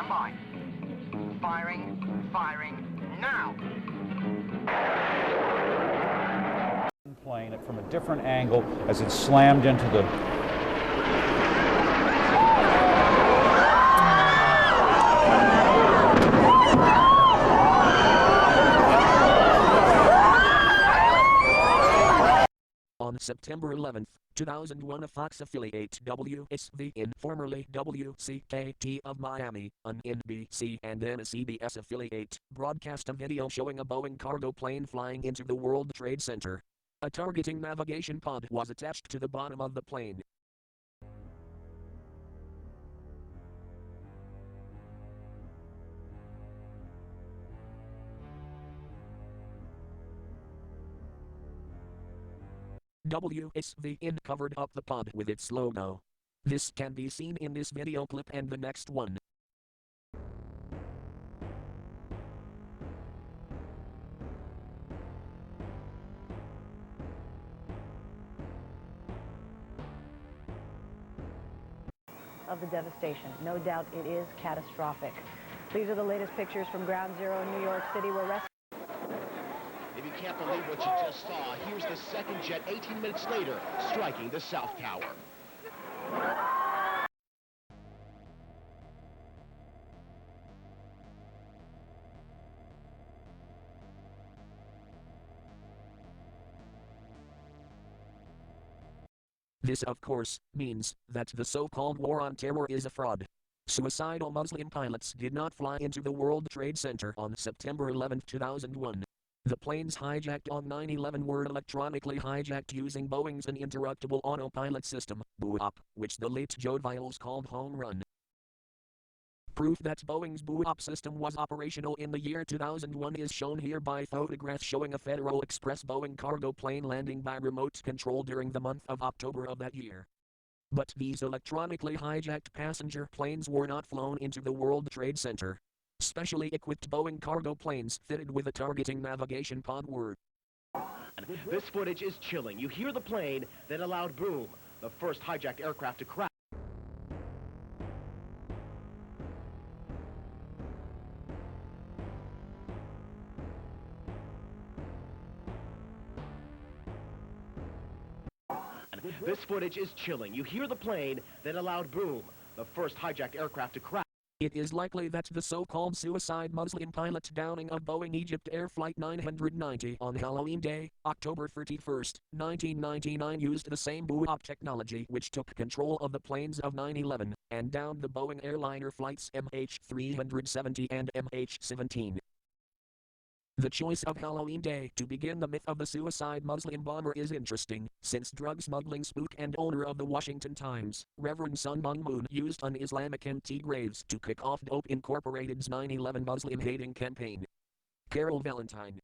Stand by. Firing, firing, now! Playing it from a different angle as it slammed into the On September 11, 2001, a Fox affiliate WSVN, formerly WCKT of Miami, an NBC and then a CBS affiliate, broadcast a video showing a Boeing cargo plane flying into the World Trade Center. A targeting navigation pod was attached to the bottom of the plane. WSVN covered up the pod with its logo. This can be seen in this video clip and the next one. Of the devastation. No doubt it is catastrophic. These are the latest pictures from Ground Zero in New York City where rescue... If you can't believe what you just saw, here's the second jet 18 minutes later, striking the South Tower. This, of course, means that the so-called war on terror is a fraud. Suicidal Muslim pilots did not fly into the World Trade Center on September 11, 2001. The planes hijacked on 9/11 were electronically hijacked using Boeing's uninterruptible autopilot system, BOAP, which the late Joe Viles called home run. Proof that Boeing's BOAP system was operational in the year 2001 is shown here by photographs showing a Federal Express Boeing cargo plane landing by remote control during the month of October of that year. But these electronically hijacked passenger planes were not flown into the World Trade Center. Specially equipped Boeing cargo planes fitted with a targeting navigation pod were. This footage is chilling. You hear the plane, then a loud boom. The first hijacked aircraft to crash. This footage is chilling. You hear the plane, then a loud boom. The first hijacked aircraft to crash. It is likely that the so-called suicide Muslim pilot downing of Boeing EgyptAir Flight 990 on Halloween Day, October 31, 1999 used the same BOAP technology which took control of the planes of 9/11 and downed the Boeing airliner flights MH370 and MH17. The choice of Halloween Day to begin the myth of the suicide Muslim bomber is interesting, since drug smuggling spook and owner of the Washington Times, Reverend Sun Myung Moon, used an Islamic anti-graves to kick off Dope Incorporated's 9/11 Muslim-hating campaign. Carol Valentine.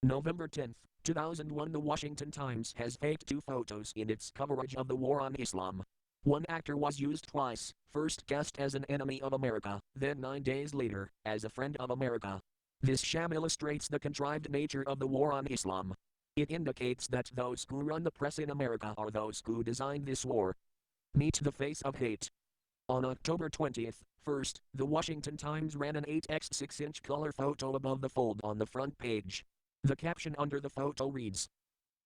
November 10, 2001. The Washington Times has faked two photos in its coverage of the war on Islam. One actor was used twice, first cast as an enemy of America, then 9 days later, as a friend of America. This sham illustrates the contrived nature of the war on Islam. It indicates that those who run the press in America are those who designed this war. Meet the face of hate. On October 20th, first, the Washington Times ran an 8x 6-inch color photo above the fold on the front page. The caption under the photo reads,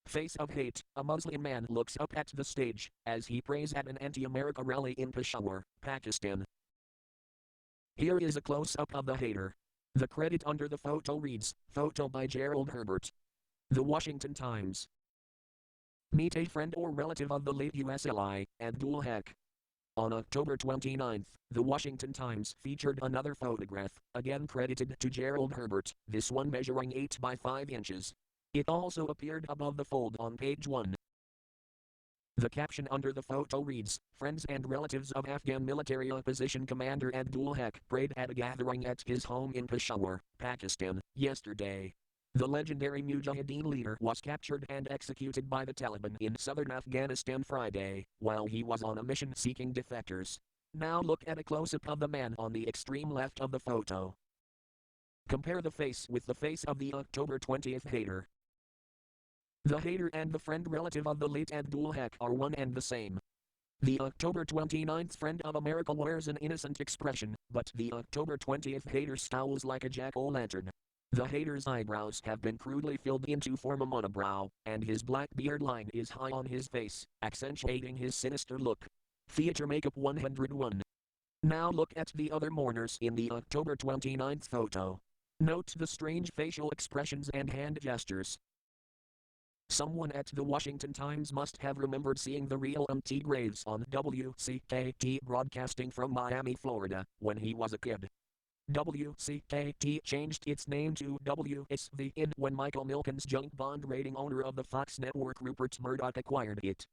"Face of hate, a Muslim man looks up at the stage as he prays at an anti-America rally in Peshawar, Pakistan." Here is a close-up of the hater. The credit under the photo reads, "Photo by Gerald Herbert." The Washington Times. Meet a friend or relative of the late U.S. ally, Abdul Haq. On October 29, the Washington Times featured another photograph, again credited to Gerald Herbert, this one measuring 8 by 5 inches. It also appeared above the fold on page 1. The caption under the photo reads, "Friends and relatives of Afghan military opposition commander Abdul Haq prayed at a gathering at his home in Peshawar, Pakistan, yesterday." The legendary Mujahideen leader was captured and executed by the Taliban in southern Afghanistan Friday, while he was on a mission seeking defectors. Now look at a close-up of the man on the extreme left of the photo. Compare the face with the face of the October 20th hater. The hater and the friend relative of the late Abdul Haq are one and the same. The October 29th friend of America wears an innocent expression, but the October 20th hater scowls like a jack-o'-lantern. The hater's eyebrows have been crudely filled in to form a monobrow, and his black beard line is high on his face, accentuating his sinister look. Theater makeup 101. Now look at the other mourners in the October 29th photo. Note the strange facial expressions and hand gestures. Someone at the Washington Times must have remembered seeing the real T. Graves on WCKT broadcasting from Miami, Florida, when he was a kid. WCKT changed its name to WSVN when Michael Milken's junk bond rating owner of the Fox network Rupert Murdoch acquired it.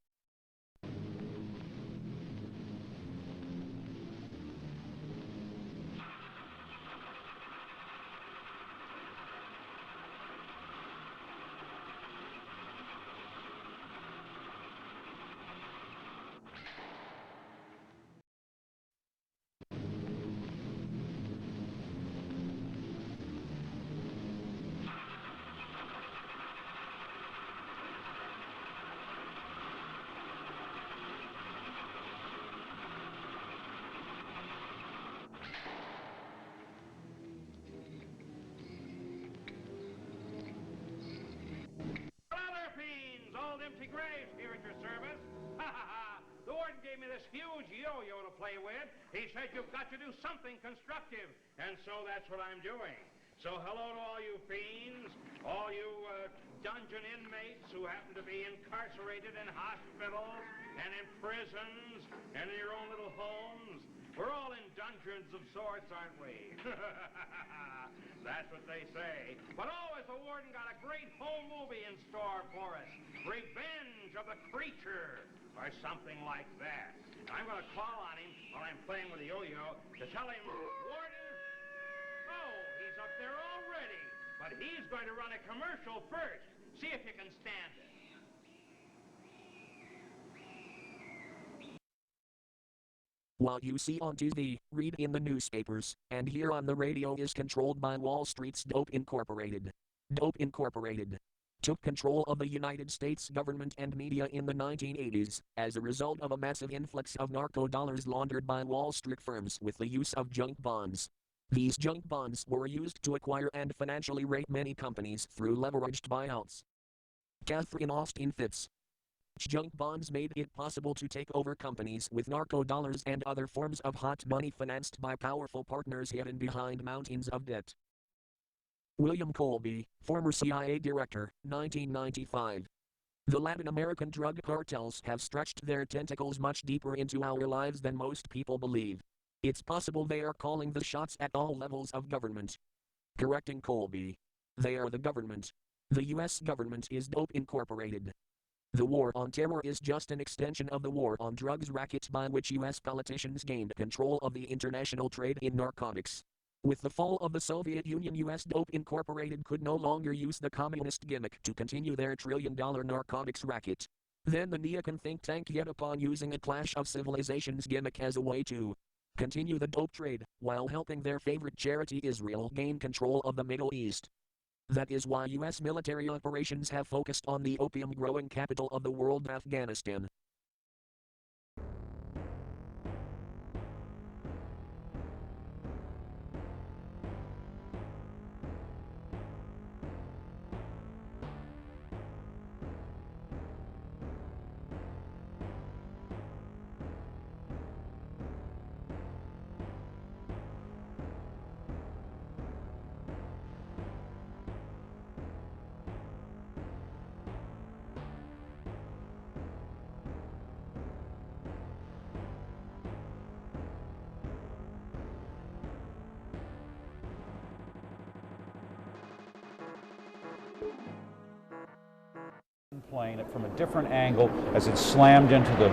Empty graves here at your service. Ha ha ha! The warden gave me this huge yo-yo to play with. He said you've got to do something constructive, and so that's what I'm doing. So hello to all you fiends, all you dungeon inmates who happen to be incarcerated in hospitals and in prisons and in your own little homes. We're all in dungeons of sorts, aren't we? That's what they say. But always the warden got a great home movie in store for us. Revenge of the Creature, or something like that. I'm going to call on him while I'm playing with the yo-yo to tell him, Warden, oh, he's up there already. But he's going to run a commercial first. See if you can stand it. What you see on TV, read in the newspapers, and hear on the radio is controlled by Wall Street's Dope Incorporated. Dope Incorporated took control of the United States government and media in the 1980s, as a result of a massive influx of narco dollars laundered by Wall Street firms with the use of junk bonds. These junk bonds were used to acquire and financially rape many companies through leveraged buyouts. Catherine Austin Fitz. Junk bonds made it possible to take over companies with narco dollars and other forms of hot money financed by powerful partners hidden behind mountains of debt. William Colby, former CIA director, 1995. The Latin American drug cartels have stretched their tentacles much deeper into our lives than most people believe. It's possible they are calling the shots at all levels of government. Correcting Colby. They are the government. The U.S. government is Dope Incorporated. The war on terror is just an extension of the war on drugs racket by which U.S. politicians gained control of the international trade in narcotics. With the fall of the Soviet Union, U.S. Dope Incorporated could no longer use the communist gimmick to continue their trillion-dollar narcotics racket. Then the Neocon think tank hit upon using a Clash of Civilizations gimmick as a way to continue the dope trade, while helping their favorite charity Israel gain control of the Middle East. That is why U.S. military operations have focused on the opium-growing capital of the world, Afghanistan. Playing it from a different angle as it slammed into the